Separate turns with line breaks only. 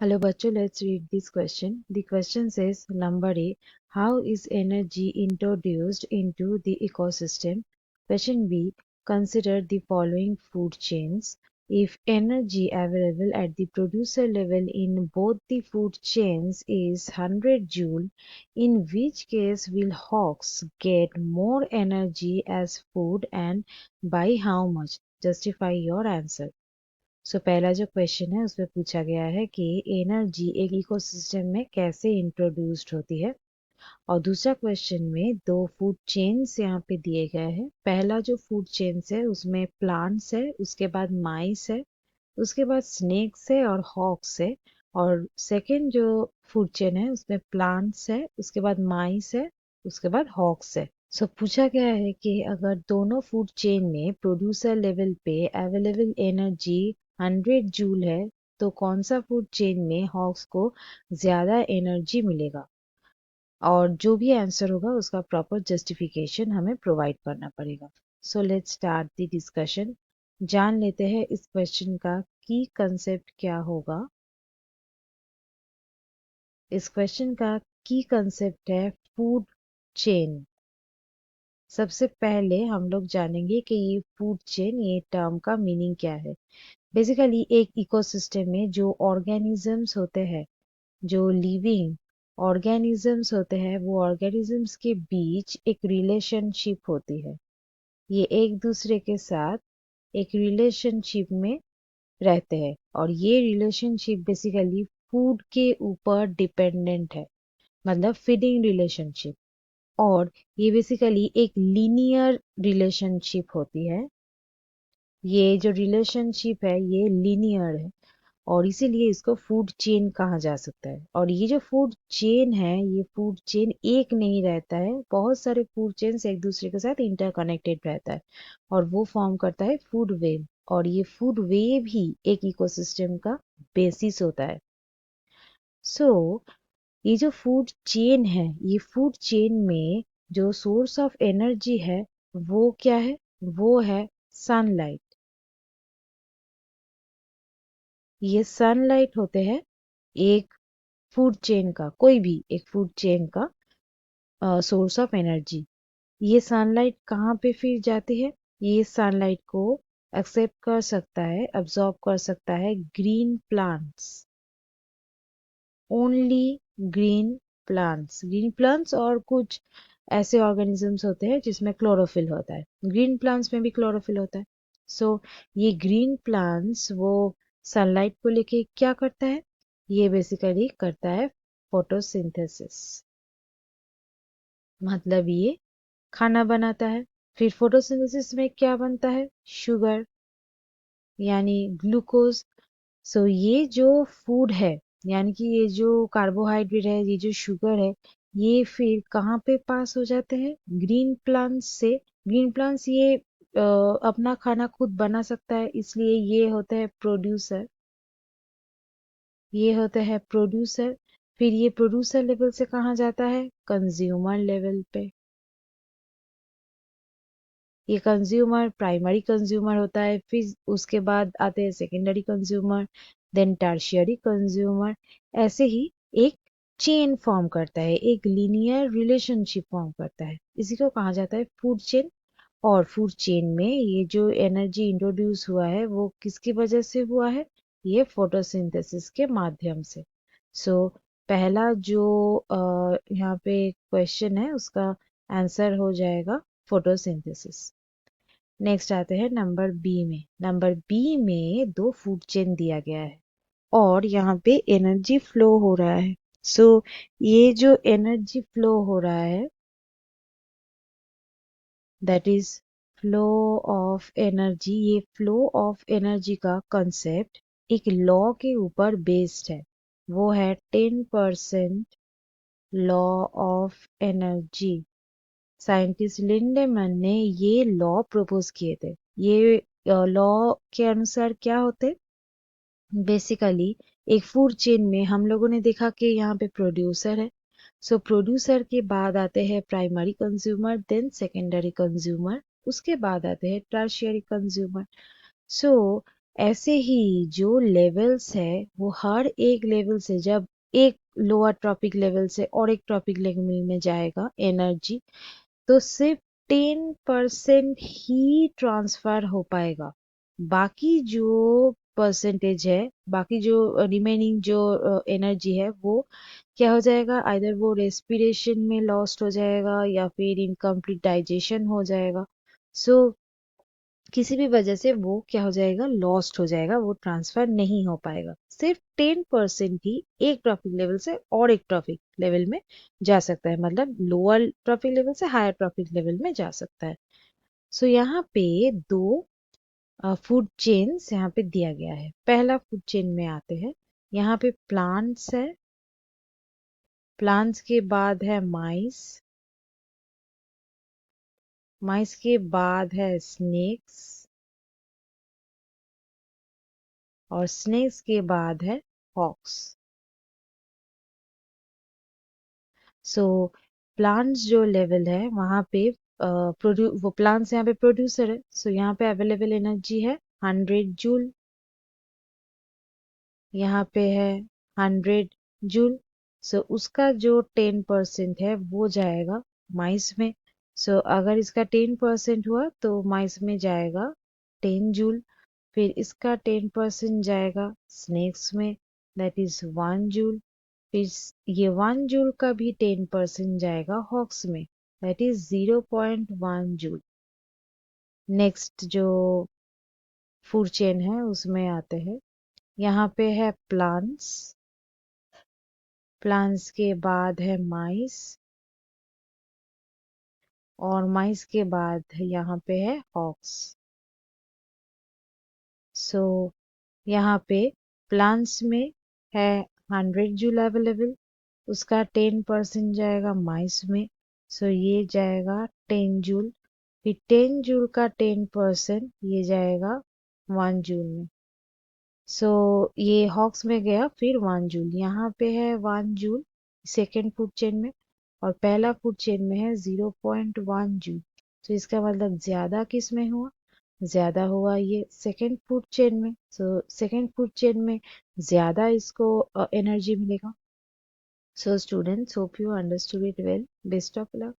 Hello, bachcho. Let's read this question. The question says, number A, how is energy introduced into the ecosystem? Question B, consider the following food chains. If energy available at the producer level in both the food chains is 100 joule, in which case will hogs get more energy as food and by how much? Justify your answer. पहला जो question है उसमें पूछा गया है कि energy एक ecosystem में कैसे इंट्रोड्यूस्ड होती है। और दूसरा क्वेश्चन में दो फूड चेन्स यहाँ पे दिए गए हैं। पहला जो फूड चेन्स है उसमें प्लांट्स है, उसके बाद माइस है, उसके बाद स्नेक्स है और हॉक्स है। और सेकंड जो फूड चेन है उसमें प्लांट्स है, उसके बाद माइस है, उसके बाद हॉक्स है। पूछा गया है कि अगर दोनों फूड चेन में प्रोड्यूसर लेवल पे अवेलेबल एनर्जी 100 जूल है तो कौन सा फूड चेन में हॉक्स को ज्यादा एनर्जी मिलेगा। और जो भी आंसर होगा उसका प्रॉपर जस्टिफिकेशन हमें प्रोवाइड करना पड़ेगा। Let's start the discussion. जान लेते हैं इस क्वेश्चन का की कंसेप्ट क्या होगा। इस क्वेश्चन का की कंसेप्ट है फूड चेन। सबसे पहले हम लोग जानेंगे कि ये फूड चेन ये टर्म का मीनिंग क्या है। बेसिकली एक इकोसिस्टम में जो ऑर्गेनिजम्स होते हैं, जो लिविंग ऑर्गेनिजम्स होते हैं, वो ऑर्गेनिजम्स के बीच एक रिलेशनशिप होती है। ये एक दूसरे के साथ एक रिलेशनशिप में रहते हैं और ये रिलेशनशिप बेसिकली फूड के ऊपर डिपेंडेंट है, मतलब फीडिंग रिलेशनशिप। और ये बेसिकली एक लीनियर रिलेशनशिप होती है। ये जो रिलेशनशिप है ये लीनियर है और इसीलिए इसको फूड चेन कहा जा सकता है। और ये जो फूड चेन है ये फूड चेन एक नहीं रहता है, बहुत सारे फूड चेन्स एक दूसरे के साथ इंटरकनेक्टेड रहता है और वो फॉर्म करता है फूड वेब। और ये फूड वेब ही एक इकोसिस्टम का बेसिस होता है। सो ये जो फूड चेन है, ये फूड चेन में जो सोर्स ऑफ एनर्जी है वो क्या है? वो है सनलाइट। ये सनलाइट होते हैं एक फूड चेन का, कोई भी एक फूड चेन का सोर्स ऑफ एनर्जी। ये सनलाइट कहाँ पे फिर जाती है? ये सनलाइट को एक्सेप्ट कर सकता है, अब्सॉर्ब कर सकता है green plants. Only green plants और कुछ ऐसे ऑर्गेनिजम्स होते हैं जिसमें क्लोरोफिल होता है। ग्रीन प्लांट्स में भी क्लोरोफिल होता है। ये ग्रीन प्लांट्स वो सनलाइट को लेके क्या करता है? ये बेसिकली करता है फोटोसिंथेसिस, मतलब ये खाना बनाता है। फिर फोटोसिंथेसिस में क्या बनता है? शुगर, यानी ग्लूकोज। ये जो फूड है, यानी कि ये जो कार्बोहाइड्रेट है, ये जो शुगर है, ये फिर कहाँ पे पास हो जाते हैं? ग्रीन प्लांट्स से। ग्रीन प्लांट्स ये अपना खाना खुद बना सकता है, इसलिए ये होते हैं प्रोड्यूसर। ये होते हैं प्रोड्यूसर। फिर ये प्रोड्यूसर लेवल से कहाँ जाता है? कंज्यूमर लेवल पे। ये कंज्यूमर प्राइमरी कंज्यूमर होता है, फिर उसके बाद आते हैं secondary consumer, then tertiary consumer. ऐसे ही एक चेन फॉर्म करता है, एक लीनियर रिलेशनशिप फॉर्म करता है। इसी को कहा जाता है फूड चेन। और फूड चेन में ये जो एनर्जी इंट्रोड्यूस हुआ है वो किसकी वजह से हुआ है? ये फोटोसिंथेसिस के माध्यम से। सो पहला जो यहाँ पे क्वेश्चन है उसका आंसर हो जाएगा फोटोसिंथेसिस। नेक्स्ट आते हैं नंबर बी में। नंबर बी में दो फूड चेन दिया गया है और यहाँ पे एनर्जी फ्लो हो रहा है। सो ये जो एनर्जी फ्लो हो रहा है that is flow of energy. ये फ्लो ऑफ एनर्जी का कंसेप्ट एक लॉ के ऊपर बेस्ड है। वो है 10% लॉ ऑफ एनर्जी। साइंटिस्ट लिंडेमैन ने ये लॉ प्रपोज किए थे। ये लॉ के अनुसार क्या होते? बेसिकली एक फूड चेन में हम लोगों ने देखा कि यहाँ पे प्रोड्यूसर है। प्रोड्यूसर के बाद आते हैं primary consumer, then secondary consumer, उसके बाद आते हैं टर्शियरी कंज्यूमर। सो ऐसे ही जो लेवल्स है वो हर एक लेवल से जब एक लोअर ट्रॉपिक लेवल से और एक ट्रॉपिक लेवल में जाएगा एनर्जी, तो सिर्फ 10% ही ट्रांसफर हो पाएगा। बाकी जो परसेंटेज है, बाकी जो रिमेनिंग जो एनर्जी है वो क्या हो जाएगा, आइदर वो रेस्पिरेशन में लॉस्ट हो जाएगा या फिर इनकम्प्लीट डाइजेशन हो जाएगा। सो किसी भी वजह से वो क्या हो जाएगा, लॉस्ट हो जाएगा, वो ट्रांसफर नहीं हो पाएगा। सिर्फ 10% ही एक ट्रॉफिक लेवल से और एक ट्रॉफिक लेवल में जा सकता है, मतलब लोअर ट्रॉफिक लेवल से हायर ट्रॉफिक लेवल में जा सकता है। सो यहाँ पे दो फूड चेन्स यहाँ पे दिया गया है। पहला फूड चेन में आते हैं, यहाँ पे प्लांट्स है, प्लांट्स के बाद है माइस, माइस के बाद है स्नेक्स, और स्नेक्स के बाद है हॉक्स। सो प्लांट्स जो लेवल है वहाँ पे वो प्लांट्स यहाँ पे प्रोड्यूसर है। सो यहाँ पे अवेलेबल एनर्जी है 100 जूल, यहाँ पे है 100 जूल। सो उसका जो 10% है वो जाएगा माइस में। सो अगर इसका 10% हुआ तो माइस में जाएगा 10 जूल। फिर इसका 10% जाएगा स्नेक्स में, दैट इज 1 जूल। फिर ये 1 जूल का भी 10% जाएगा हॉक्स में, दैट इज 0.1 जूल। नेक्स्ट जो फूड चेन है उसमें आते हैं, यहाँ पे है प्लांट्स, प्लांट्स के बाद है माइस, और माइस के बाद यहाँ पे है हॉक्स। सो यहाँ पे प्लांट्स में है 100 जूल अवेलेबल, उसका 10% जाएगा माइस में। सो ये जाएगा 10 जूल। फिर 10 जूल का 10% ये जाएगा 1 जूल में। सो ये हॉक्स में गया। फिर 1 जूल, यहाँ पे है 1 जूल सेकेंड फूड चेन में, और पहला फूड चेन में है 0.1 जूल। तो इसका मतलब ज्यादा किस में हुआ, ज्यादा हुआ ये सेकेंड फूड चेन में। सो सेकेंड फूड चेन में ज्यादा इसको एनर्जी मिलेगा। So students, hope you understood it well. Best of luck.